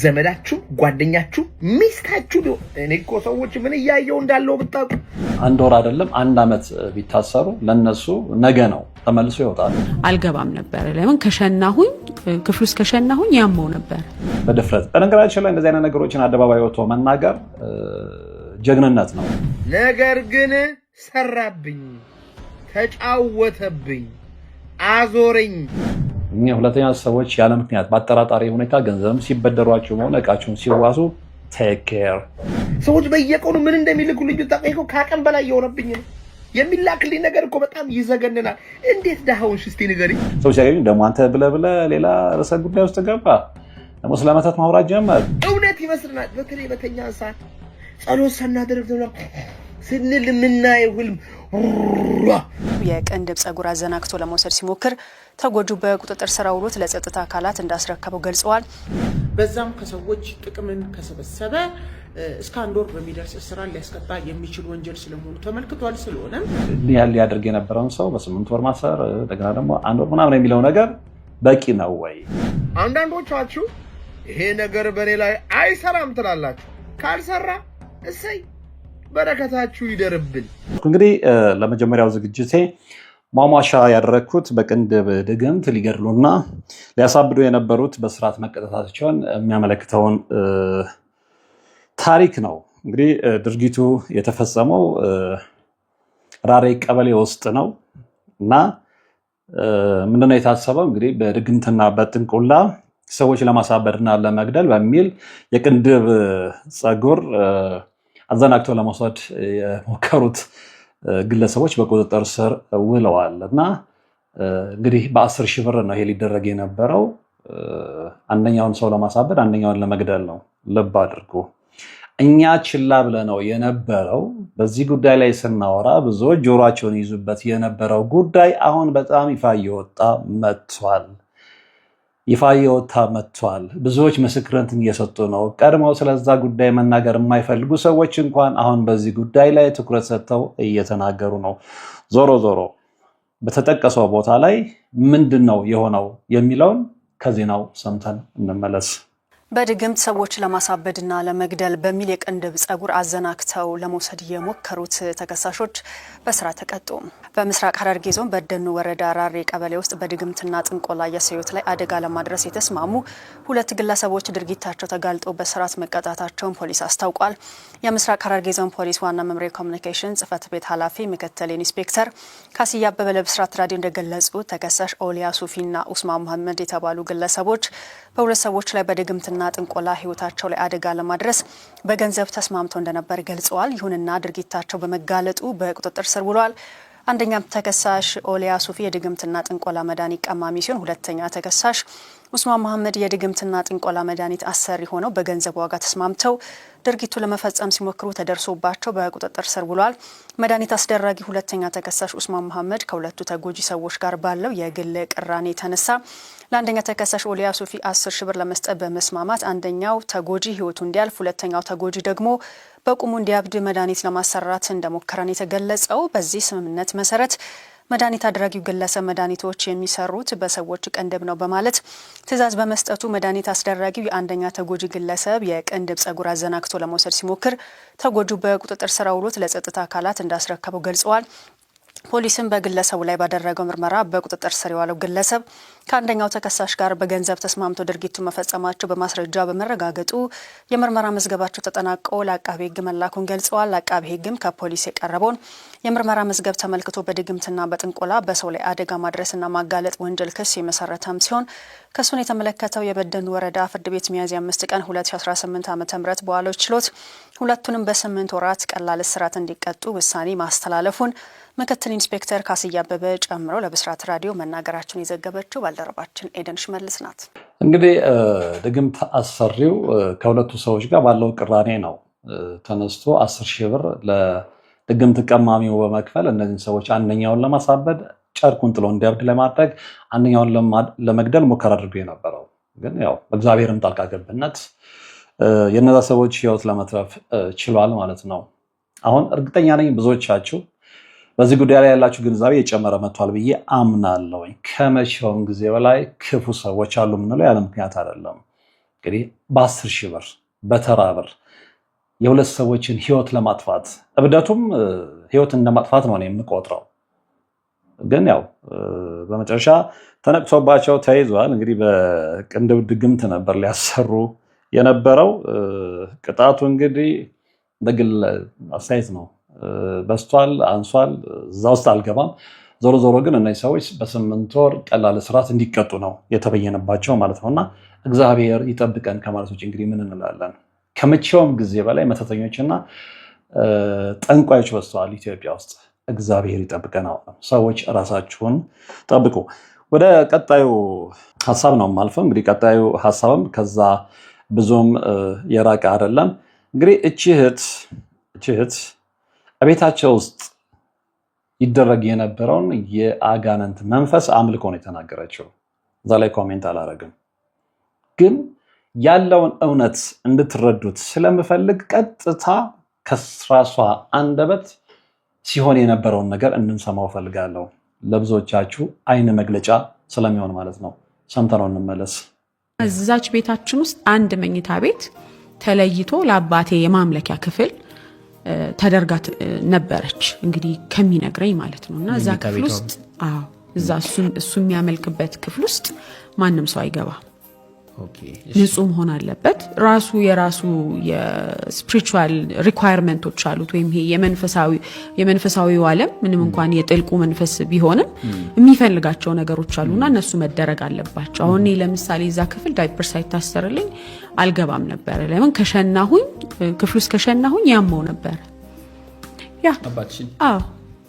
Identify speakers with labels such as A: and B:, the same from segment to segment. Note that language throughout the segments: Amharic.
A: ዘመዳችሁ ጓደኛችሁ ሚስታችሁ ነው እኔኮ ሰዎች ምን ያያየው እንዳለው ብታቁ
B: አንድ ወር አይደለም አንድ አመት ቢታሰሩ ለነሱ ነገ ነው ተመልሶ ይወጣሉ
C: አልገባም ነበር ለምን ከሸናሁኝ ክፍሉስ ከሸናሁኝ ያመው ነበር
B: በድፍረት በነገራችን ላይ እንደዚህ አይነት ነገሮችን አደባባይ ወጥቶ መናገር ጀግንነት ነው
A: ነገር ግን ሰራብኝ ተጫወተብኝ አዞረኝ
B: ሁለተኛ ሰዎች ያለ ምክንያት በአጠራጣሪ ሁኔታ ገንዘብም ሲበደሯቸው መለቃቸውን ሲዋሱ ቴክ ኬር
A: ሰዎች በየቀኑ ምን እንደሚልኩልኝ ተጠቅቀው ካቀም በላይ የሆነብኝ ነው የሚላክልኝ ነገር እኮ በጣም ይዘገንናል እንዴት ዳሃውን ሽስቲ ንገሪ
B: ሰዎች ያገኙ ደሞ አንተ ብለ ሌላ ርዕሰ ጉዳይ ውስጥ ገባ ደሞ ስለማታት ማውራት ጀመር
A: እውነት ይመስልናል በተለይ በተኛ ሰዓት ጸሎት ሰናደርግ ነው ስንል ምናየው ህልም
D: የቀንድብ ጸጉር አዘናክቶ ለመውሰድ ሲሞክር ተጎጁ በቁጥጥር ስር አውሎት ለጸጥታ አካላት እንዳስረከበው ገልጸዋል።
E: በዛም ከሰዎች ጥቅምን ከሰበሰበ እስከ አንድ ወር በሚደርስ እስራት ሊያስቀጣ የሚችል ወንጀል ስለሆኑ ተመልክቷል። ስለሆነም
B: ሊያደርግ የነበረውን ሰው በ8 ወር ማሰር ደግና ደግሞ አንድ ወር ምናምን የሚለው ነገር በቂ ነው ወይ?
A: አንዳንዶቻችሁ ይሄ ነገር በኔ ላይ አይሰራም ትላላችሁ። ካልሰራ እሰይ በረከታችሁ ይደርብን።
B: እንግዲህ ለመጀመሪያው ዝግጅቴ ማሟሻ ያደረኩት በቅንድብ ድግምት ሊገድሉና ሊያሳብዱ የነበሩት በስርዓት መቀጣታቸውን የሚያመለክተውን ታሪክ ነው። እንግዲህ ድርጊቱ የተፈጸመው ራሬ ቀበሌ ውስጥ ነው እና ምንድነው የታሰበው እንግዲህ በድግምትና በጥንቆላ ሰዎች ለማሳበድና ለመግደል በሚል የቅንድብ ጸጉር አዘናክቶ ለመውሰድ የሞከሩት ግለሰቦች በቁጥጥር ስር ውለዋል እና እንግዲህ በ10,000 ብር ነው ይሄ ሊደረግ የነበረው አንደኛውን ሰው ለማሳበድ አንደኛውን ለመግደል ነው ልብ አድርጉ እኛ ችላ ብለነው የነበረው በዚህ ጉዳይ ላይ ስናወራ ብዙዎች ጆሮአቸውን ይዙበት የነበረው ጉዳይ አሁን በጣም ይፋ እየወጣ መጥቷል ብዙዎች ምስክርነትን እየሰጡ ነው ቀድመው ስለዛ ጉዳይ መናገር የማይፈልጉ ሰዎች እንኳን አሁን በዚህ ጉዳይ ላይ ትኩረት ሰጥተው እየተናገሩ ነው ዞሮ በተጠቀሰው ቦታ ላይ ምንድነው የሆነው የሚለውን ከዜናው ሰምተን እንመለስ
D: በድግምት ሰዎች ለማሳበድና ለመግደል በሚል የቅንድብ ጸጉር አዘናክተው ለመውሰድ የሞከሩት ተከሳሾች በስራ ተቀጡ። በምስራቅ ሐረርጌ ዞን በደኑ ወረዳ ራሬ ቀበሌ ውስጥ በድግምትና ጥንቆላ የሰዮት ላይ አደጋ ለማድረስ የተስማሙ 2 ግለሰቦች ድርጊታቸው ተጋልጦ በስርዓት መቀጣታቸውን ፖሊስ አስታውቋል። የምስራቅ ሐረርጌ ዞን ፖሊስ ዋና መምሪያ ኮሚኒኬሽን ጽህፈት ቤት ኃላፊ ምክትል ኢንስፔክተር ካስያ አበበ ለብስራት ራዲዮ እንደገለጹ ተከሳሽ ኦሊያ ሱፊና ኡስማን መሐመድ የተባሉ ግለሰቦች በሁለት ሰዎች ላይ በድግምትና ጥንቆላ ህይወታቸው ላይ አደጋ ለማድረስ በገንዘብ ተስማምተው እንደነበር ገልጸዋል። ይሁንና ድርጊታቸው በመጋለጡ በቁጥጥር ስር ውለዋል። አንደኛው ተከሳሽ ኦሊያ ሱፊ የድግምትና ጥንቆላ መድኃኒት ቀማሚ ሲሆን ሁለተኛ ተከሳሽ ኡስማን መሐመድ የድግምትና ጥንቆላ መድኃኒት አሰሪ ሆነው በገንዘብ ዋጋ ተስማምተው ድርጊቱ ለመፈጸም ሲሞክሩ ተደርሶባቸው በቁጥጥር ስር ውለዋል። መድኃኒት አስደራጊ ሁለተኛ ተከሳሽ ኡስማን መሐመድ ከሁለቱ ተጎጂ ሰዎች ጋር ባለው የግል ቅራኔ ተነሳ ለአንደኛ ተከሳሽ ኦሊያ ሱፊ 10,000 ብር ለመስጠት በመስማማት አንደኛው ተጎጂ ህይወቱ እንዲያልፍ ሁለተኛው ተጎጂ ደግሞ በቁሙ እንዲያብድ መድኃኒት ለማሰራት እንደሞከረን የተገለጸው በዚህ ስምምነት መሰረት መድኃኒት አድራጊው ግለሰብ መድኃኒቶች የሚሰሩት በሰዎች ቅንድብ ነው በማለት ትዕዛዝ በመስጠቱ መድኃኒት አስደራጊው የአንደኛ ተጎጂ ግለሰብ የቅንድብ ጸጉር አዘናክቶ ለመውሰድ ሲሞክር ተጎጁ በቁጥጥር ስር አውሎት ለጸጥታ አካላት እንዳስረከበው ገልጸዋል። ፖሊስም በግለሰቡ ላይ ባደረገው ምርመራ በቁጥጥር ስር የዋለው ግለሰብ ከአንደኛው ተከሳሽ ጋር በገንዘብ ተስማምቶ ድርጊቱን መፈጸማቸው በማስረጃ በመረጋገጡ የምርመራ መዝገባቸው ተጠናቆ ለአቃቤ ሕግ መላኩን ገልጸዋል። አቃቤ ሕግም ከፖሊስ የቀረበውን የምርመራ መዝገብ ተመልክቶ በድግምትና በጥንቆላ በሰው ላይ አደጋ ማድረስና ማጋለጥ ወንጀል ክስ የመሰረተም ሲሆን ክሱን የተመለከተው የበደኑ ወረዳ ፍርድ ቤት ሚያዝያ 5 ቀን 2018 ዓ.ም በዋለው ችሎት ሁለቱንም በ8 ወራት ቀላል እስራት እንዲቀጡ ውሳኔ ማስተላለፉን ምክትል ኢንስፔክተር ካስያ አበበ ጨምሮ ለብስራት ራዲዮ መናገራቸውን የዘገበችው ባልደረባችን ኤደን ሽመልስ ናት።
B: እንግዲህ ድግምት አሰሪው ከሁለቱ ሰዎች ጋር ባለው ቅራኔ ነው ተነስቶ 10,000 ብር ለድግምት ቀማሚው በመክፈል እነዚህ ሰዎች አንደኛውን ለማሳበድ ጨርቁን ጥሎ እንዲያብድ ለማድረግ አንደኛውን ለመግደል ሙከራ አድርጎ የነበረው ግን ያው በእግዚአብሔርም ጣልቃ ገብነት የነዛ ሰዎች ህይወት ለመትረፍ ችሏል ማለት ነው። አሁን እርግጠኛ ነኝ ብዙዎቻችሁ በዚህ ጉዳይ ላይ ያላችሁ ግንዛቤ የጨመረ መጥቷል ብዬ አምናለሁ። ከመቼውም ጊዜ በላይ ክፉ ሰዎች አሉ ምንለው ያለ ምክንያት አይደለም። እንግዲህ በ10 ሺህ ብር በተራ ብር የሁለት ሰዎችን ህይወት ለማጥፋት እብደቱም ህይወት እንደማጥፋት ነው የምቆጥረው። ግን ያው በመጨረሻ ተነቅቶባቸው ተይዟል። እንግዲህ በቅንድብ ድግምት ነበር ሊያሰሩ የነበረው። ቅጣቱ እንግዲህ በግል አስተያየት ነው። በስቷል አንሷል እዛ ውስጥ አልገባም። ዞሮ ዞሮ ግን እነዚህ ሰዎች በ8 ወር ቀላል እስራት እንዲቀጡ ነው የተበየነባቸው ማለት ነውና እግዚአብሔር ይጠብቀን ከማለት ውጭ እንግዲህ ምን እንላለን? ከመቼውም ጊዜ በላይ መተተኞችና ጠንቋዮች በዝተዋል ኢትዮጵያ ውስጥ። እግዚአብሔር ይጠብቀን። ሰዎች ራሳችሁን ጠብቁ። ወደ ቀጣዩ ሐሳብ ነው የማልፈው። እንግዲህ ቀጣዩ ሐሳብም ከዛ ብዙም የራቀ አይደለም። እንግዲህ እቺ እህት ቤታቸው ውስጥ ይደረግ የነበረውን የአጋንንት መንፈስ አምልኮ ነው የተናገረችው። እዛ ላይ ኮሜንት አላረግም፣ ግን ያለውን እውነት እንድትረዱት ስለምፈልግ ቀጥታ ከራሷ አንደበት ሲሆን የነበረውን ነገር እንድንሰማው ፈልጋለሁ። ለብዙዎቻችሁ አይን መግለጫ ስለሚሆን ማለት ነው። ሰምተነው እንመለስ።
C: እዛች ቤታችን ውስጥ አንድ መኝታ ቤት ተለይቶ ለአባቴ የማምለኪያ ክፍል ተደርጋ ነበረች፣ እንግዲህ ከሚነግረኝ ማለት ነው። እና እዛ ክፍል ውስጥ እዛ እሱ የሚያመልክበት ክፍል ውስጥ ማንም ሰው አይገባ፣ ንጹህ መሆን አለበት። ራሱ የራሱ የስፒሪቹዋል ሪኳየርመንቶች አሉት፣ ወይም ይሄ የመንፈሳዊው ዓለም ምንም እንኳን የጥልቁ መንፈስ ቢሆንም የሚፈልጋቸው ነገሮች አሉና እነሱ መደረግ አለባቸው። አሁን ለምሳሌ እዛ ክፍል ዳይፐር ሳይታሰርልኝ አልገባም ነበር። ለምን? ከሸናሁኝ ክፍል ውስጥ ከሸናሁኝ ያመው ነበር። ያ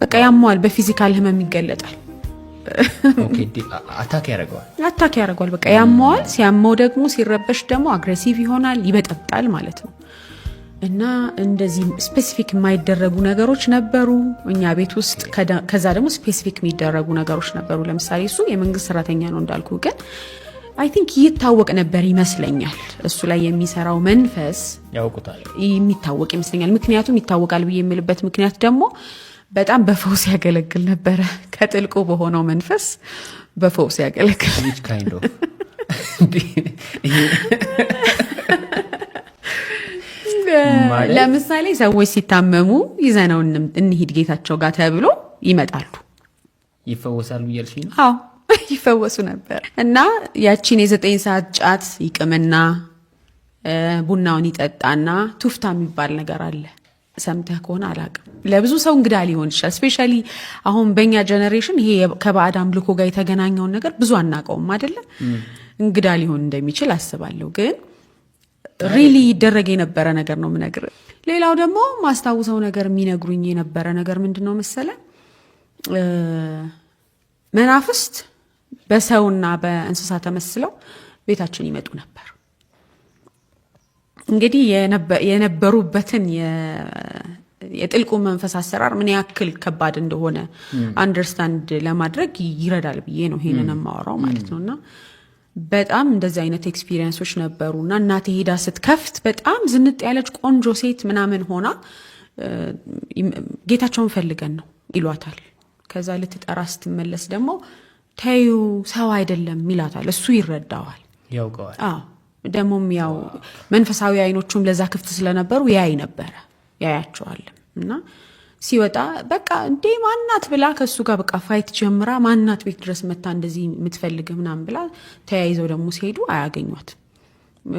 C: በቃ ያመዋል፣ በፊዚካል ህመም ይገለጣል።
F: አታክ
C: ያደርገዋል። በቃ ያመዋል። ሲያመው ደግሞ ሲረበሽ ደግሞ አግሬሲቭ ይሆናል፣ ይበጠብጣል ማለት ነው። እና እንደዚህ ስፔሲፊክ የማይደረጉ ነገሮች ነበሩ እኛ ቤት ውስጥ። ከዛ ደግሞ ስፔሲፊክ የሚደረጉ ነገሮች ነበሩ። ለምሳሌ እሱ የመንግስት ሰራተኛ ነው እንዳልኩ፣ ግን አይ ቲንክ ይታወቅ ነበር ይመስለኛል። እሱ ላይ የሚሰራው መንፈስ
F: ያውቁታል፣
C: የሚታወቅ ይመስለኛል። ምክንያቱም ይታወቃል ብዬ የምልበት ምክንያት ደግሞ በጣም በፈውስ ያገለግል ነበረ። ከጥልቁ በሆነው መንፈስ በፈውስ ያገለግል። ለምሳሌ ሰዎች ሲታመሙ ይዘነው እንሂድ ጌታቸው ጋር ተብሎ ይመጣሉ።
F: ይፈወሳሉ እያልሽኝ ነው?
C: አዎ ይፈወሱ ነበር። እና ያቺን የ9 ሰዓት ጫት ይቅምና ቡናውን ይጠጣና ቱፍታ የሚባል ነገር አለ። ሰምተህ ከሆነ አላውቅም። ለብዙ ሰው እንግዳ ሊሆን ይችላል። ስፔሻሊ አሁን በእኛ ጀነሬሽን ይሄ ከባዕድ አምልኮ ጋር የተገናኘውን ነገር ብዙ አናውቀውም አይደለም። እንግዳ ሊሆን እንደሚችል አስባለሁ። ግን ሪሊ ይደረግ የነበረ ነገር ነው የምነግርህ። ሌላው ደግሞ ማስታውሰው ነገር የሚነግሩኝ የነበረ ነገር ምንድነው መሰለ? መናፍስት በሰውና በእንስሳ ተመስለው ቤታችን ይመጡ ነበር። እንግዲህ የነበሩበትን የጥልቁ መንፈስ አሰራር ምን ያክል ከባድ እንደሆነ አንደርስታንድ ለማድረግ ይረዳል ብዬ ነው ይሄንን የማወራው ማለት ነውና በጣም እንደዚህ አይነት ኤክስፒሪየንሶች ነበሩና እናቴ ሄዳ ስትከፍት በጣም ዝንጥ ያለች ቆንጆ ሴት ምናምን ሆና ጌታቸውን ፈልገን ነው ይሏታል። ከዛ ልትጠራ ስትመለስ ደግሞ ተዩ ሰው አይደለም ይላታል። እሱ ይረዳዋል፣
F: ያውቀዋል።
C: ደግሞም ያው መንፈሳዊ አይኖቹም ለዛ ክፍት ስለነበሩ ያይ ነበረ፣ ያያቸዋል። እና ሲወጣ በቃ እንዴ ማናት ብላ ከሱ ጋር በቃ ፋይት ጀምራ ማናት ቤት ድረስ መታ እንደዚህ የምትፈልግ ምናምን ብላ ተያይዘው ደግሞ ሲሄዱ አያገኟት።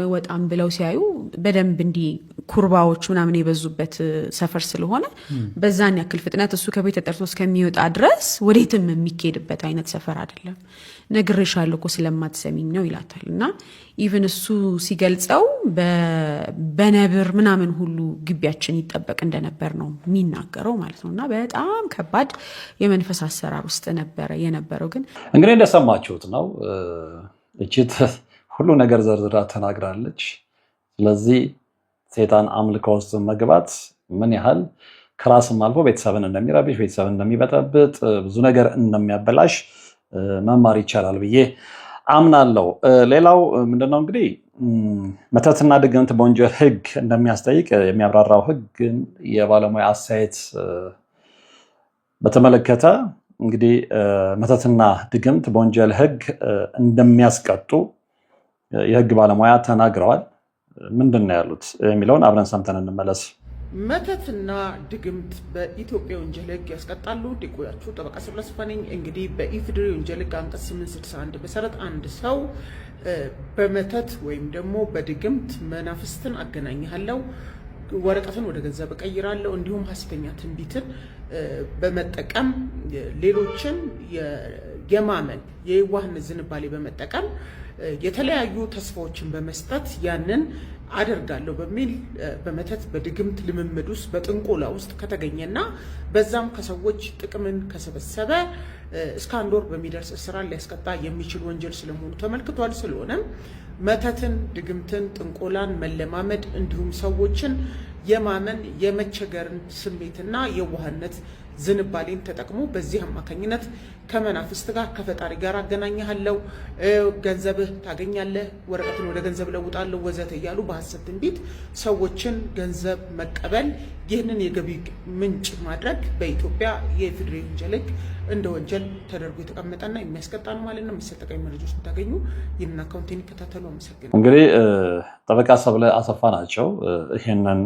C: ወጣም ብለው ሲያዩ በደንብ እንዲህ ኩርባዎች ምናምን የበዙበት ሰፈር ስለሆነ በዛን ያክል ፍጥነት እሱ ከቤት ተጠርቶ እስከሚወጣ ድረስ ወዴትም የሚኬድበት አይነት ሰፈር አይደለም። ነግሬሻለሁ እኮ ስለማትሰሚኝ ነው ይላታል። እና ኢቭን እሱ ሲገልጸው በነብር ምናምን ሁሉ ግቢያችን ይጠበቅ እንደነበር ነው የሚናገረው ማለት ነው። እና በጣም ከባድ የመንፈስ አሰራር ውስጥ ነበረ የነበረው። ግን
B: እንግዲህ እንደሰማችሁት ነው እቺት ሁሉ ነገር ዘርዝራ ተናግራለች። ስለዚህ ሴጣን አምልኮ ውስጥ መግባት ምን ያህል ከራስም አልፎ ቤተሰብን እንደሚረብሽ፣ ቤተሰብን እንደሚበጠብጥ፣ ብዙ ነገር እንደሚያበላሽ መማር ይቻላል ብዬ አምናለሁ። ሌላው ምንድነው እንግዲህ መተትና ድግምት በወንጀል ሕግ እንደሚያስጠይቅ የሚያብራራው ሕግ የባለሙያ አስተያየት በተመለከተ እንግዲህ መተትና ድግምት በወንጀል ሕግ እንደሚያስቀጡ የህግ ባለሙያ ተናግረዋል። ምንድነው ያሉት የሚለውን አብረን ሰምተን እንመለስ።
E: መተትና ድግምት በኢትዮጵያ ወንጀል ህግ ያስቀጣሉ። ዲቆያችሁ ጠበቃ ሰብለስፋ ነኝ። እንግዲህ በኢፌዴሪ ወንጀል ህግ አንቀጽ 861 መሰረት አንድ ሰው በመተት ወይም ደግሞ በድግምት መናፍስትን አገናኝሃለሁ፣ ወረቀትን ወደ ገንዘብ እቀይራለሁ፣ እንዲሁም ሐሰተኛ ትንቢትን በመጠቀም ሌሎችን የማመን የዋህነት ዝንባሌ በመጠቀም የተለያዩ ተስፋዎችን በመስጠት ያንን አደርጋለሁ በሚል በመተት በድግምት ልምምድ ውስጥ በጥንቆላ ውስጥ ከተገኘና በዛም ከሰዎች ጥቅምን ከሰበሰበ እስከ 1 ወር በሚደርስ እስራት ሊያስቀጣ የሚችል ወንጀል ስለመሆኑ ተመልክቷል። ስለሆነም መተትን፣ ድግምትን፣ ጥንቆላን መለማመድ እንዲሁም ሰዎችን የማመን የመቸገርን ስሜትና የዋህነት ዝንባሌን ተጠቅሞ በዚህ አማካኝነት ከመናፍስት ጋር ከፈጣሪ ጋር አገናኛለሁ፣ ገንዘብህ ታገኛለህ፣ ወረቀትን ወደ ገንዘብ ለውጣለሁ ወዘተ እያሉ በሐሰት ትንቢት ሰዎችን ገንዘብ መቀበል፣ ይህንን የገቢ ምንጭ ማድረግ በኢትዮጵያ የኢፌዴሪ ወንጀል ህግ እንደ ወንጀል ተደርጎ የተቀመጠና የሚያስቀጣ ነው ማለት ነው። መሰል ጠቃሚ መረጃዎች እንታገኙ ይህንን አካውንቴን ይከታተሉ። አመሰግናለሁ።
B: እንግዲህ ጠበቃ ሰብለ አሰፋ ናቸው ይህንን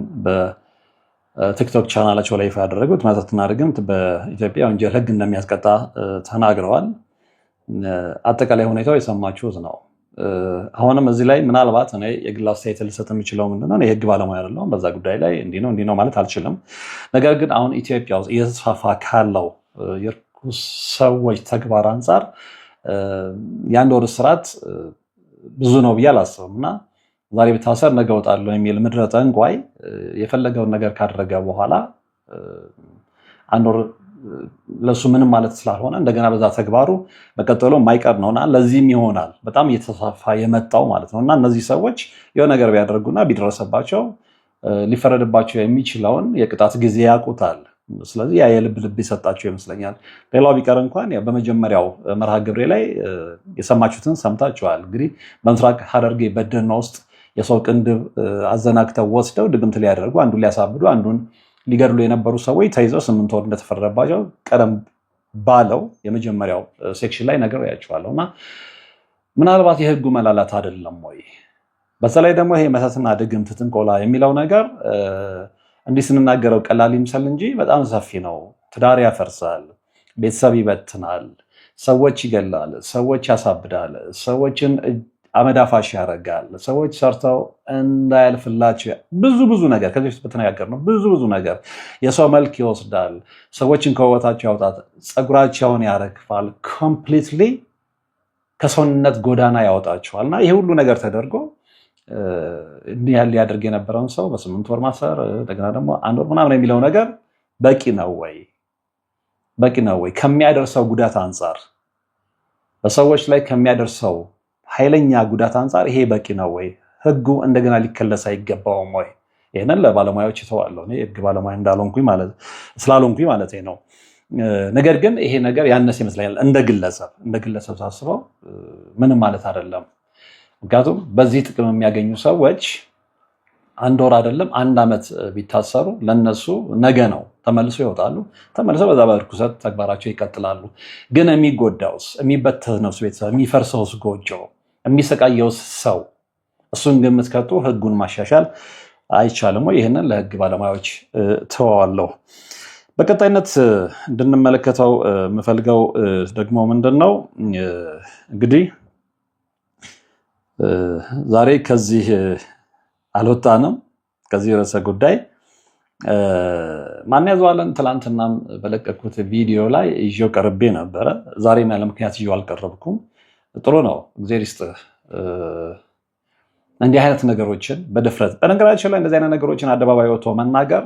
B: ቲክቶክ ቻናላቸው ላይ ይፋ ያደረጉት። መተትና ድግምት በኢትዮጵያ ወንጀል ህግ እንደሚያስቀጣ ተናግረዋል። አጠቃላይ ሁኔታው የሰማችሁት ነው። አሁንም እዚህ ላይ ምናልባት እኔ የግል አስተያየት ልሰጥ የምችለው ምንድነው፣ የህግ ባለሙያ አይደለሁም። በዛ ጉዳይ ላይ እንዲህ ነው ማለት አልችልም። ነገር ግን አሁን ኢትዮጵያ ውስጥ እየተስፋፋ ካለው የርኩስ ሰዎች ተግባር አንጻር የ1 ወር እስራት ብዙ ነው ብዬ አላስብም እና ዛሬ ብታሰር ነገ እወጣለሁ የሚል ምድረ ጠንቋይ የፈለገውን ነገር ካደረገ በኋላ 1 ወር ለሱ ምንም ማለት ስላልሆነ እንደገና በዛ ተግባሩ መቀጠሉ የማይቀር ነውና ለዚህም ይሆናል በጣም እየተስፋፋ የመጣው ማለት ነውና እነዚህ ሰዎች የሆነ ነገር ቢያደርጉና ቢደረሰባቸው ሊፈረድባቸው የሚችለውን የቅጣት ጊዜ ያውቁታል። ስለዚህ ያ የልብ ልብ ይሰጣቸው ይመስለኛል። ሌላው ቢቀር እንኳን ያ በመጀመሪያው መርሃ ግብሬ ላይ የሰማችሁትን ሰምታችኋል። እንግዲህ በምስራቅ ሐረርጌ በደኖ ውስጥ የሰው ቅንድብ አዘናግተው ወስደው ድግምት ሊያደርጉ አንዱን ሊያሳብዱ አንዱን ሊገድሉ የነበሩ ሰዎች ተይዘው 8 ወር እንደተፈረደባቸው ቀደም ባለው የመጀመሪያው ሴክሽን ላይ ነግሬያችኋለሁ እና ምናልባት የህጉ መላላት አይደለም ወይ? በተለይ ደግሞ ይሄ መተትና ድግምት ጥንቆላ የሚለው ነገር እንዲህ ስንናገረው ቀላል ይምሰል እንጂ በጣም ሰፊ ነው። ትዳር ያፈርሳል፣ ቤተሰብ ይበትናል፣ ሰዎች ይገላል፣ ሰዎች ያሳብዳል፣ ሰዎችን አመዳፋሽ ያደርጋል፣ ሰዎች ሰርተው እንዳያልፍላቸው ብዙ ነገር ከዚህ በፊት በተነጋገርነው ብዙ ነገር የሰው መልክ ይወስዳል፣ ሰዎችን ከውበታቸው ያውጣል፣ ፀጉራቸውን ያረግፋል፣ ኮምፕሊትሊ ከሰውነት ጎዳና ያወጣቸዋል እና ይሄ ሁሉ ነገር ተደርጎ እንዲህ ያለ ያደርግ የነበረውን ሰው በ8 ወር ማሰር እንደገና ደግሞ 1 ወር ምናምን የሚለው ነገር በቂ ነው ወይ? ከሚያደርሰው ጉዳት አንጻር በሰዎች ላይ ከሚያደርሰው ኃይለኛ ጉዳት አንጻር ይሄ በቂ ነው ወይ? ህጉ እንደገና ሊከለስ አይገባውም ወይ? ይሄንን ለባለሙያዎች ተዋለሁ። እኔ ህግ ባለሙያ ስላልሆንኩኝ ማለት ነው። ነገር ግን ይሄ ነገር ያነሰ ይመስለኛል እንደ ግለሰብ ሳስበው ምንም ማለት አይደለም። ምክንያቱም በዚህ ጥቅም የሚያገኙ ሰዎች 1 ወር አይደለም 1 ዓመት ቢታሰሩ ለነሱ ነገ ነው፣ ተመልሶ ይወጣሉ፣ ተመልሰው በዛ በርኩሰት ተግባራቸው ይቀጥላሉ። ግን የሚጎዳውስ፣ የሚበተነውስ ቤተሰብ፣ የሚፈርሰውስ ጎጆ፣ የሚሰቃየውስ ሰው እሱን ግምት ከቶ ህጉን ማሻሻል አይቻልም ወይ? ይህንን ለህግ ባለሙያዎች ተዋዋለሁ። በቀጣይነት እንድንመለከተው የምፈልገው ደግሞ ምንድነው እንግዲህ ዛሬ ከዚህ አልወጣንም። ከዚህ ርዕሰ ጉዳይ ማን ያዘዋለን ትላንትናም በለቀኩት ቪዲዮ ላይ ይዤው ቀርቤ ነበረ። ዛሬም ያለ ምክንያት ይዤው አልቀረብኩም። ጥሩ ነው፣ እግዚአብሔር ይስጥህ። እንዲህ አይነት ነገሮችን በድፍረት በነገራችን ላይ እንደዚህ አይነት ነገሮችን አደባባይ ወጥቶ መናገር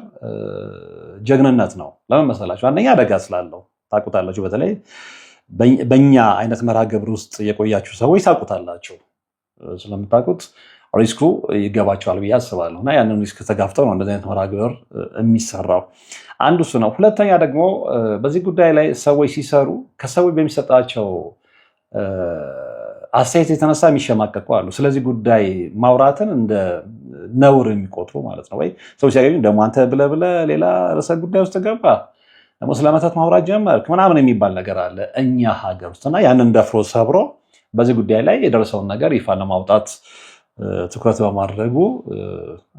B: ጀግንነት ነው። ለምን መሰላችሁ? አንደኛ አደጋ ስላለው ታውቁታላችሁ። በተለይ በእኛ አይነት መርሃ ግብር ውስጥ የቆያችሁ ሰዎች ታውቁታላችሁ። ስለምታውቁት ሪስኩ ይገባቸዋል ብዬ አስባለሁ እና ያንን ሪስክ ተጋፍተው ነው እንደዚህ አይነት መርሃ ግብር የሚሰራው። አንዱ እሱ ነው። ሁለተኛ ደግሞ በዚህ ጉዳይ ላይ ሰዎች ሲሰሩ ከሰዎች በሚሰጣቸው አስተያየት የተነሳ የሚሸማቀቁ አሉ። ስለዚህ ጉዳይ ማውራትን እንደ ነውር የሚቆጥሩ ማለት ነው። ወይ ሰዎች ሲያገኙ ደግሞ አንተ ብለህ ሌላ ርዕሰ ጉዳይ ውስጥ ገባ ደግሞ ስለመተት ማውራት ጀመርክ ምናምን የሚባል ነገር አለ እኛ ሀገር ውስጥ እና ያንን ደፍሮ ሰብሮ በዚህ ጉዳይ ላይ የደረሰውን ነገር ይፋ ለማውጣት ትኩረት በማድረጉ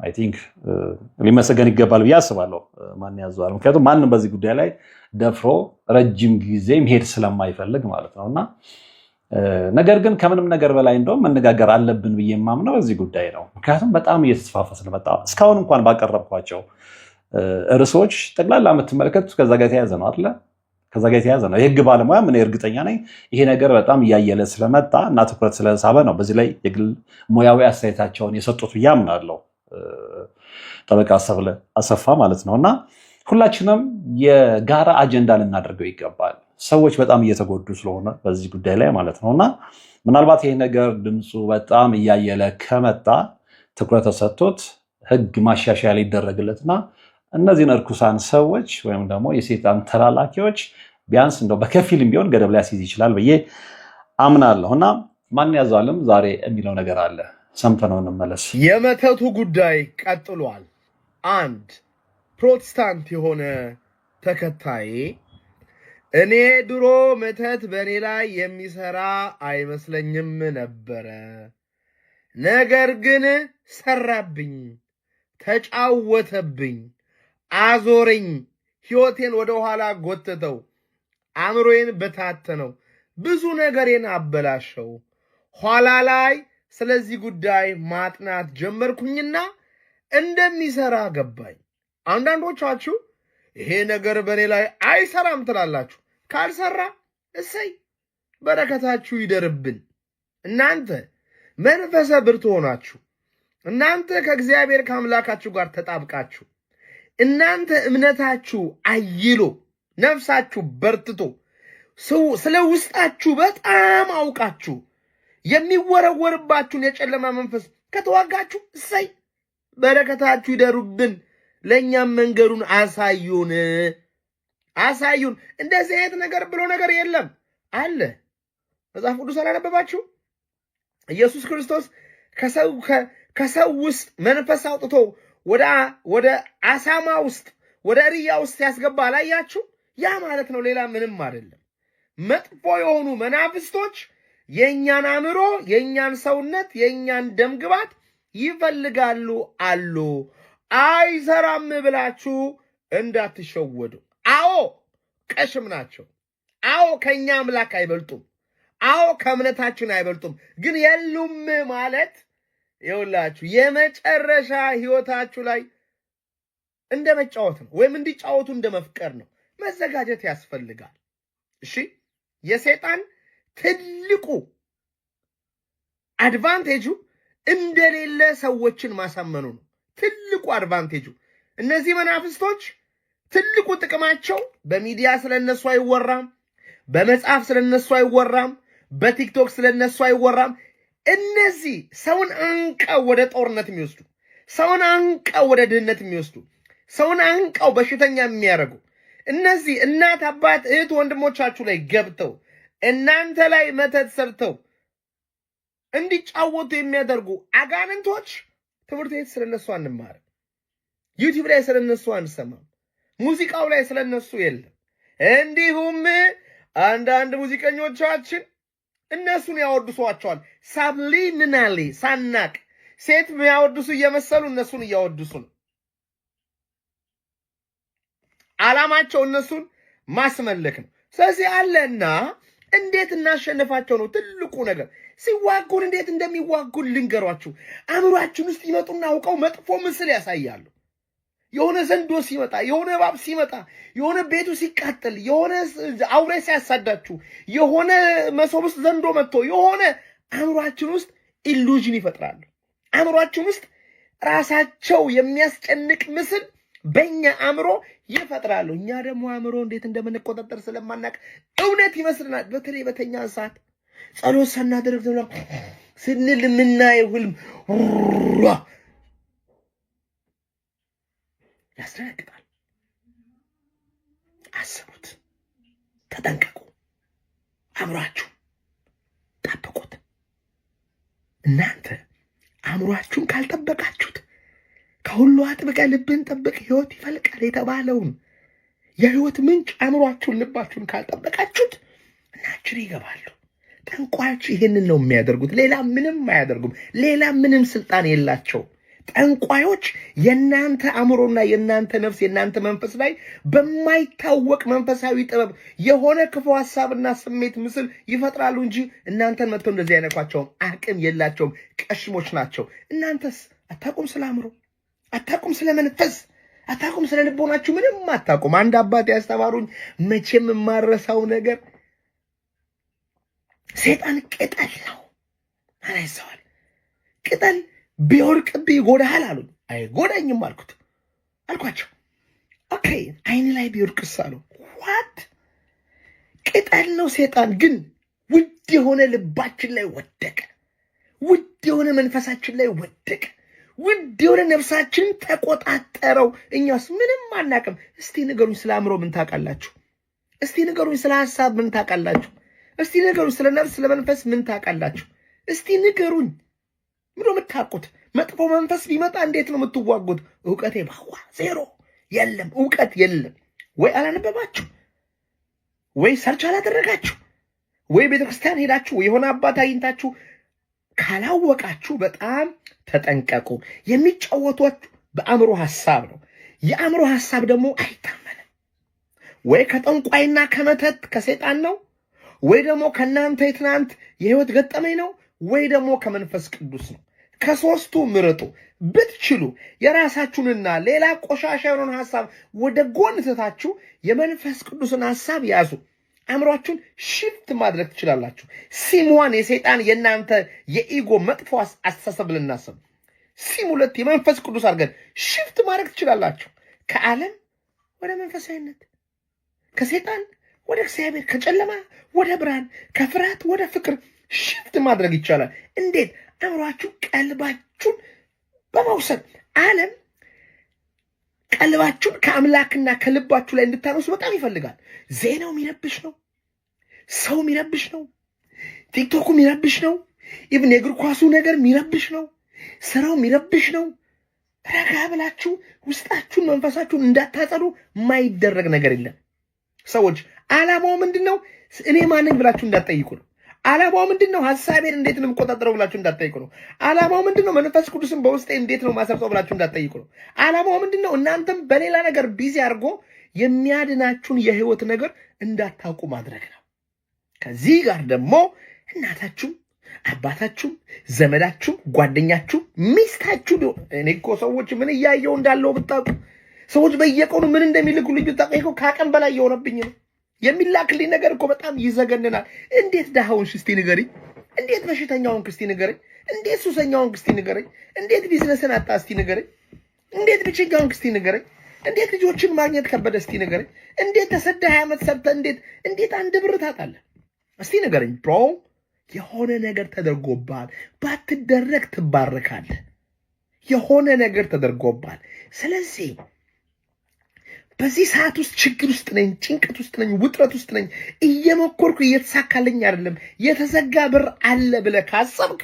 B: አይ ቲንክ ሊመሰገን ይገባል ብዬ አስባለሁ። ማን ያዘዋል? ምክንያቱም ማንም በዚህ ጉዳይ ላይ ደፍሮ ረጅም ጊዜ መሄድ ስለማይፈልግ ማለት ነውና ነገር ግን ከምንም ነገር በላይ እንደውም መነጋገር አለብን ብዬ የማምነው በዚህ ጉዳይ ነው። ምክንያቱም በጣም እየተስፋፋ ስለመጣ እስካሁን እንኳን ባቀረብኳቸው ርዕሶች ጠቅላላ የምትመለከቱት ከዛ ጋር የተያዘ ነው አይደለ? ከዛ ጋር የተያዘ ነው። የህግ ባለሙያ ምን እርግጠኛ ነኝ ይሄ ነገር በጣም እያየለ ስለመጣ እና ትኩረት ስለሳበ ነው በዚህ ላይ የግል ሙያዊ አስተያየታቸውን የሰጡት ብዬ አምናለሁ። ጠበቃ ሰብለ አሰፋ ማለት ነውና ሁላችንም የጋራ አጀንዳ ልናደርገው ይገባል። ሰዎች በጣም እየተጎዱ ስለሆነ በዚህ ጉዳይ ላይ ማለት ነውና ምናልባት ይሄ ነገር ድምፁ በጣም እያየለ ከመጣ ትኩረት ተሰጥቶት ህግ ማሻሻያ ሊደረግለትና እነዚህን እርኩሳን ሰዎች ወይም ደግሞ የሰይጣን ተላላኪዎች ቢያንስ እንደው በከፊልም ቢሆን ገደብ ላይ ያስይዝ ይችላል ብዬ አምናለሁና ማን ያዘዋልም ዛሬ የሚለው ነገር አለ። ሰምተነው እንመለስ።
A: የመተቱ ጉዳይ ቀጥሏል። አንድ ፕሮቴስታንት የሆነ ተከታይ እኔ ድሮ መተት በእኔ ላይ የሚሰራ አይመስለኝም ነበረ፣ ነገር ግን ሰራብኝ፣ ተጫወተብኝ፣ አዞረኝ፣ ህይወቴን ወደ ኋላ ጎተተው፣ አእምሮዬን በታተነው፣ ብዙ ነገሬን አበላሸው። ኋላ ላይ ስለዚህ ጉዳይ ማጥናት ጀመርኩኝና እንደሚሰራ ገባኝ። አንዳንዶቻችሁ ይሄ ነገር በእኔ ላይ አይሰራም ትላላችሁ። ካልሰራ እሰይ በረከታችሁ ይደርብን። እናንተ መንፈሰ ብርቱ ሆናችሁ፣ እናንተ ከእግዚአብሔር ከአምላካችሁ ጋር ተጣብቃችሁ፣ እናንተ እምነታችሁ አይሎ ነፍሳችሁ በርትቶ ስለ ውስጣችሁ በጣም አውቃችሁ የሚወረወርባችሁን የጨለማ መንፈስ ከተዋጋችሁ እሰይ በረከታችሁ ይደሩብን። ለእኛም መንገዱን አሳዩን። እንደዚህ አይነት ነገር ብሎ ነገር የለም አለ። መጽሐፍ ቅዱስ አላነበባችሁ? ኢየሱስ ክርስቶስ ከሰው ውስጥ መንፈስ አውጥቶ ወደ አሳማ ውስጥ ወደ እርያ ውስጥ ያስገባ አላያችሁ? ያ ማለት ነው፣ ሌላ ምንም አይደለም። መጥፎ የሆኑ መናፍስቶች የእኛን አእምሮ፣ የእኛን ሰውነት፣ የእኛን ደምግባት ይፈልጋሉ አሉ። አይሰራም ብላችሁ እንዳትሸወዱ። አዎ ቀሽም ናቸው። አዎ ከኛ አምላክ አይበልጡም። አዎ ከእምነታችን አይበልጡም። ግን የሉም ማለት ይኸውላችሁ የመጨረሻ ህይወታችሁ ላይ እንደ መጫወት ነው፣ ወይም እንዲጫወቱ እንደ መፍቀር ነው። መዘጋጀት ያስፈልጋል። እሺ የሰይጣን ትልቁ አድቫንቴጁ እንደሌለ ሰዎችን ማሳመኑ ነው። ትልቁ አድቫንቴጁ እነዚህ መናፍስቶች ትልቁ ጥቅማቸው በሚዲያ ስለነሱ አይወራም፣ በመጽሐፍ ስለነሱ አይወራም፣ በቲክቶክ ስለነሱ አይወራም። እነዚህ ሰውን አንቀው ወደ ጦርነት የሚወስዱ፣ ሰውን አንቀው ወደ ድህነት የሚወስዱ፣ ሰውን አንቀው በሽተኛ የሚያደርጉ እነዚህ እናት አባት እህት ወንድሞቻችሁ ላይ ገብተው እናንተ ላይ መተት ሰርተው እንዲጫወቱ የሚያደርጉ አጋንንቶች ትምህርት ቤት ስለነሱ አንማርም፣ ዩቲዩብ ላይ ስለነሱ አንሰማም፣ ሙዚቃው ላይ ስለነሱ የለም። እንዲሁም አንዳንድ ሙዚቀኞቻችን እነሱን ያወድሷቸዋል። ሳብሊሚናሊ ሳናቅ ሴት ያወድሱ እየመሰሉ እነሱን እያወድሱ ነው። ዓላማቸው እነሱን ማስመለክ ነው። ስለዚህ አለና እንዴት እናሸንፋቸው ነው ትልቁ ነገር። ሲዋጉን እንዴት እንደሚዋጉን ልንገሯችሁ። አእምሯችን ውስጥ ይመጡና አውቀው መጥፎ ምስል ያሳያሉ። የሆነ ዘንዶ ሲመጣ፣ የሆነ እባብ ሲመጣ፣ የሆነ ቤቱ ሲቃጠል፣ የሆነ አውሬ ሲያሳዳችሁ፣ የሆነ መሶብ ውስጥ ዘንዶ መጥቶ የሆነ አእምሯችን ውስጥ ኢሉዥን ይፈጥራሉ። አእምሯችን ውስጥ ራሳቸው የሚያስጨንቅ ምስል በእኛ አእምሮ ይፈጥራሉ። እኛ ደግሞ አእምሮ እንዴት እንደምንቆጣጠር ስለማናቅ እውነት ይመስልናል። በተለይ በተኛ ሰዓት ጸሎት ሳናደርግ ስንል የምናየው ህልም ያስደነግጣል። አስቡት፣ ተጠንቀቁ፣ አእምሯችሁ ጠብቁት። እናንተ አእምሯችሁን ካልጠበቃችሁት ከሁሉ አጥብቀ ልብን ጠብቅ ህይወት ይፈልቃል የተባለውን የህይወት ምንጭ አእምሯችሁን ልባችሁን ካልጠበቃችሁት እናችን ይገባሉ። ጠንቋዮች ይህንን ነው የሚያደርጉት። ሌላ ምንም አያደርጉም። ሌላ ምንም ስልጣን የላቸው። ጠንቋዮች የናንተ አእምሮና የናንተ ነፍስ የናንተ መንፈስ ላይ በማይታወቅ መንፈሳዊ ጥበብ የሆነ ክፉ ሐሳብና ስሜት ምስል ይፈጥራሉ እንጂ እናንተን መጥተው እንደዚህ አይነኳቸውም። አቅም የላቸውም። ቀሽሞች ናቸው። እናንተስ አታቁም። ስለ አእምሮ አታቁም። ስለ መንፈስ አታቁም። ስለ ልቦናችሁ ምንም አታቁም። አንድ አባት ያስተማሩኝ መቼም የማረሳው ነገር ሰይጣን ቅጠል ነው አላይሰዋል። ቅጠል ቢወርቅብህ ይጎዳሃል አሉኝ። አይጎዳኝም አልኳቸው። ኦኬ አይን ላይ ቢወርቅስ አሉ። ዋት ቅጠል ነው ሰይጣን። ግን ውድ የሆነ ልባችን ላይ ወደቀ። ውድ የሆነ መንፈሳችን ላይ ወደቀ። ውድ የሆነ ነፍሳችንን ተቆጣጠረው። እኛስ ምንም አናቅም። እስቲ ንገሩኝ፣ ስለ አእምሮ ምን ታውቃላችሁ? እስቲ ንገሩኝ፣ ስለ ሐሳብ ምን ታውቃላችሁ? እስቲ ንገሩኝ፣ ስለ ነፍስ ስለ መንፈስ ምን ታውቃላችሁ? እስቲ ንገሩኝ። ምን ነው የምታውቁት? መጥፎ መንፈስ ቢመጣ እንዴት ነው የምትዋጉት? ዕውቀቴ ባዋ ዜሮ የለም። ዕውቀት የለም። ወይ አላነበባችሁ፣ ወይ ሰርች አላደረጋችሁ፣ ወይ ቤተክርስቲያን ሄዳችሁ የሆነ አባት አግኝታችሁ ካላወቃችሁ በጣም ተጠንቀቁ። የሚጫወቷችሁ በአእምሮ ሐሳብ ነው። የአእምሮ ሐሳብ ደግሞ አይታመንም። ወይ ከጠንቋይና ከመተት ከሰይጣን ነው፣ ወይ ደግሞ ከእናንተ የትናንት የህይወት ገጠመኝ ነው፣ ወይ ደግሞ ከመንፈስ ቅዱስ ነው። ከሶስቱ ምረጡ። ብትችሉ የራሳችሁንና ሌላ ቆሻሻ የሆነውን ሐሳብ ወደ ጎን ትታችሁ የመንፈስ ቅዱስን ሐሳብ ያዙ። አእምሯችሁን ሽፍት ማድረግ ትችላላችሁ። ሲም1 የሰይጣን የእናንተ የኢጎ መጥፎ አስተሳሰብ ልናስብ፣ ሲም2 የመንፈስ ቅዱስ አድርገን ሽፍት ማድረግ ትችላላችሁ። ከዓለም ወደ መንፈሳዊነት፣ ከሰይጣን ወደ እግዚአብሔር፣ ከጨለማ ወደ ብርሃን፣ ከፍርሃት ወደ ፍቅር ሽፍት ማድረግ ይቻላል። እንዴት? አእምሯችሁ ቀልባችሁን በመውሰድ ዓለም ቀልባችሁን ከአምላክና ከልባችሁ ላይ እንድታነሱ በጣም ይፈልጋል። ዜናው የሚረብሽ ነው፣ ሰው የሚረብሽ ነው፣ ቲክቶኩ የሚረብሽ ነው፣ ኢቭን የእግር ኳሱ ነገር የሚረብሽ ነው፣ ስራው የሚረብሽ ነው። ረጋ ብላችሁ ውስጣችሁን መንፈሳችሁን እንዳታጸዱ የማይደረግ ነገር የለም። ሰዎች ዓላማው ምንድን ነው? እኔ ማነኝ ብላችሁ እንዳትጠይቁ ነው። ዓላማው ምንድን ነው? ሐሳቤን እንዴት ነው የምቆጣጠረው ብላችሁ እንዳትጠይቁ ነው። ዓላማው ምንድን ነው? መንፈስ ቅዱስን በውስጤ እንዴት ነው ማሰርጸው ብላችሁ እንዳትጠይቁ ነው። ዓላማው ምንድን ነው? እናንተም በሌላ ነገር ቢዚ አድርጎ የሚያድናችሁን የህይወት ነገር እንዳታውቁ ማድረግ ነው። ከዚህ ጋር ደግሞ እናታችሁም አባታችሁም ዘመዳችሁም ጓደኛችሁም ሚስታችሁ እኔ እኮ ሰዎች ምን እያየው እንዳለው ብታውቁ፣ ሰዎች በየቀኑ ምን እንደሚልኩልኝ ብታውቁ፣ ከአቅም በላይ የሆነብኝ ነው። የሚላክልኝ ነገር እኮ በጣም ይዘገንናል። እንዴት ድሃውን እስቲ ንገረኝ፣ እንዴት በሽተኛውን እስቲ ንገረኝ፣ እንዴት ሱሰኛውን እስቲ ንገረኝ፣ እንዴት ቢዝነስን አጣ እስቲ ንገረኝ፣ እንዴት ብቸኛውን እስቲ ንገረኝ፣ እንዴት ልጆችን ማግኘት ከበደ እስቲ ንገረኝ፣ እንዴት ተሰደህ 20 ዓመት ሰርተህ እንዴት አንድ ብር ታጣለህ እስቲ ንገረኝ። ብሮ የሆነ ነገር ተደርጎብሃል። ባትደረግ ትባረካለህ። የሆነ ነገር ተደርጎብሃል። ስለዚህ በዚህ ሰዓት ውስጥ ችግር ውስጥ ነኝ፣ ጭንቀት ውስጥ ነኝ፣ ውጥረት ውስጥ ነኝ፣ እየሞከርኩ እየተሳካልኝ አይደለም፣ የተዘጋ በር አለ ብለህ ካሰብክ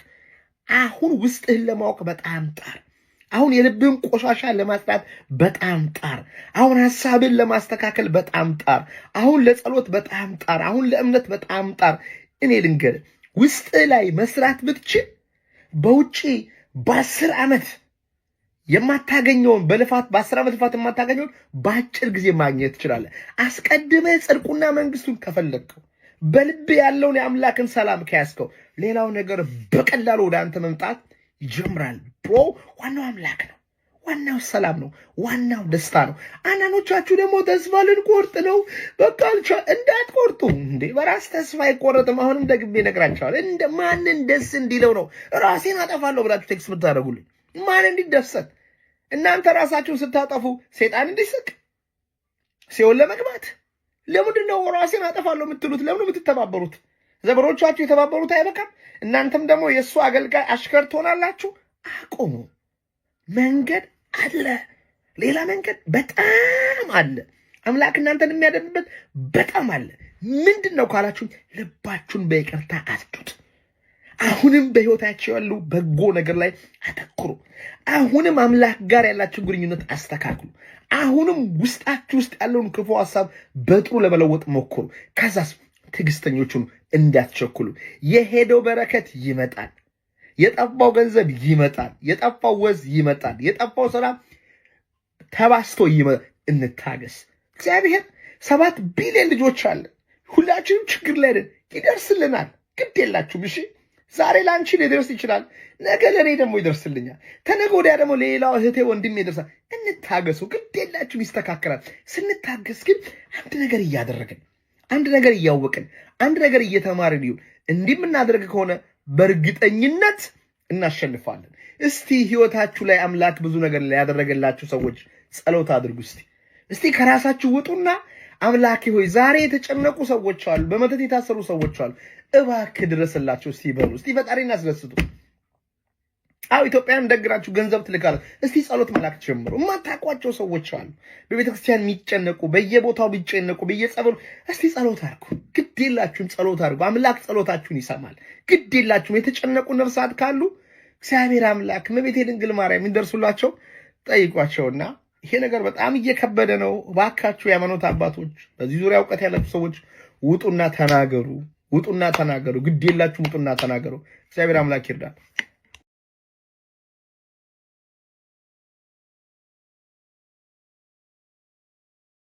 A: አሁን ውስጥህን ለማወቅ በጣም ጣር። አሁን የልብህን ቆሻሻ ለማጽዳት በጣም ጣር። አሁን ሐሳብን ለማስተካከል በጣም ጣር። አሁን ለጸሎት በጣም ጣር። አሁን ለእምነት በጣም ጣር። እኔ ልንገርህ፣ ውስጥ ላይ መስራት ብትችል በውጪ በ10 ዓመት የማታገኘውን በልፋት በ10 ዓመት ልፋት የማታገኘውን በአጭር ጊዜ ማግኘት ትችላለህ። አስቀድመህ ጽድቁና መንግስቱን ከፈለግከው፣ በልብ ያለውን የአምላክን ሰላም ከያዝከው፣ ሌላው ነገር በቀላሉ ወደ አንተ መምጣት ይጀምራል። ብሮ ዋናው አምላክ ነው፣ ዋናው ሰላም ነው፣ ዋናው ደስታ ነው። አንዳንዶቻችሁ ደግሞ ተስፋ ልንቆርጥ ነው፣ በቃ እንዳትቆርጡ እንዴ! በራስ ተስፋ አይቆረጥም። አሁንም ደግሜ እነግራችኋለሁ። እንደ ማንን ደስ እንዲለው ነው ራሴን አጠፋለሁ ብላችሁ ቴክስት የምታደርጉልኝ? ማን እንዲደሰት? እናንተ ራሳችሁን ስታጠፉ ሰይጣን እንዲስቅ ሲኦል ለመግባት ለምንድን ነው ራሴን አጠፋለሁ የምትሉት? ለምን የምትተባበሩት? ዘመዶቻችሁ የተባበሩት አይበቃም? እናንተም ደግሞ የእሱ አገልጋይ አሽከር ትሆናላችሁ? አቁሙ። መንገድ አለ፣ ሌላ መንገድ በጣም አለ። አምላክ እናንተን የሚያደርግበት በጣም አለ። ምንድን ነው ካላችሁኝ፣ ልባችሁን በይቅርታ አጽዱት። አሁንም በህይወታችሁ ያሉ በጎ ነገር ላይ አተኩሩ። አሁንም አምላክ ጋር ያላችሁ ግንኙነት አስተካክሉ። አሁንም ውስጣችሁ ውስጥ ያለውን ክፉ ሐሳብ በጥሩ ለመለወጥ ሞክሩ። ከዛስ ትዕግስተኞቹን እንዳትቸኩሉ። የሄደው በረከት ይመጣል። የጠፋው ገንዘብ ይመጣል። የጠፋው ወዝ ይመጣል። የጠፋው ሰላም ተባስቶ ይመጣል። እንታገስ። እግዚአብሔር 7 ቢሊዮን ልጆች አለ። ሁላችንም ችግር ላይ ነን። ይደርስልናል። ግድ የላችሁም። እሺ ዛሬ ለአንቺ ሊደርስ ይችላል። ነገ ለእኔ ደግሞ ይደርስልኛል። ተነገ ወዲያ ደግሞ ሌላው እህቴ ወንድሜ ይደርሳል። እንታገሱ። ግድ የላችሁም። ይስተካከላል። ስንታገስ ግን አንድ ነገር እያደረግን፣ አንድ ነገር እያወቅን፣ አንድ ነገር እየተማርን ይሁን እንዲህ የምናደርግ ከሆነ በእርግጠኝነት እናሸንፋለን። እስቲ ህይወታችሁ ላይ አምላክ ብዙ ነገር ያደረገላችሁ ሰዎች ጸሎት አድርጉ። እስቲ ከራሳችሁ ውጡና አምላኬ ሆይ ዛሬ የተጨነቁ ሰዎች አሉ፣ በመተት የታሰሩ ሰዎች አሉ፣ እባክህ ድረስላቸው እስቲ በሉ። እስቲ ፈጣሪን አስደስቱ። አው ኢትዮጵያን ደግናችሁ ገንዘብ ትልካለ። እስቲ ጸሎት መላክ ጀምሩ። የማታውቋቸው ሰዎች አሉ በቤተክርስቲያን የሚጨነቁ፣ በየቦታው ቢጨነቁ፣ በየጸበሉ እስቲ ጸሎት አድርጉ። ግድ የላችሁም ጸሎት አድርጉ። አምላክ ጸሎታችሁን ይሰማል። ግድ የላችሁም። የተጨነቁ ነፍሳት ካሉ እግዚአብሔር አምላክ እመቤቴ ድንግል ማርያም እንደርሱላቸው ጠይቋቸውና ይሄ ነገር በጣም እየከበደ ነው። እባካችሁ የሃይማኖት አባቶች፣ በዚህ ዙሪያ እውቀት ያላችሁ ሰዎች ውጡና ተናገሩ። ውጡና ተናገሩ። ግድ የላችሁም። ውጡና ተናገሩ። እግዚአብሔር አምላክ ይርዳል።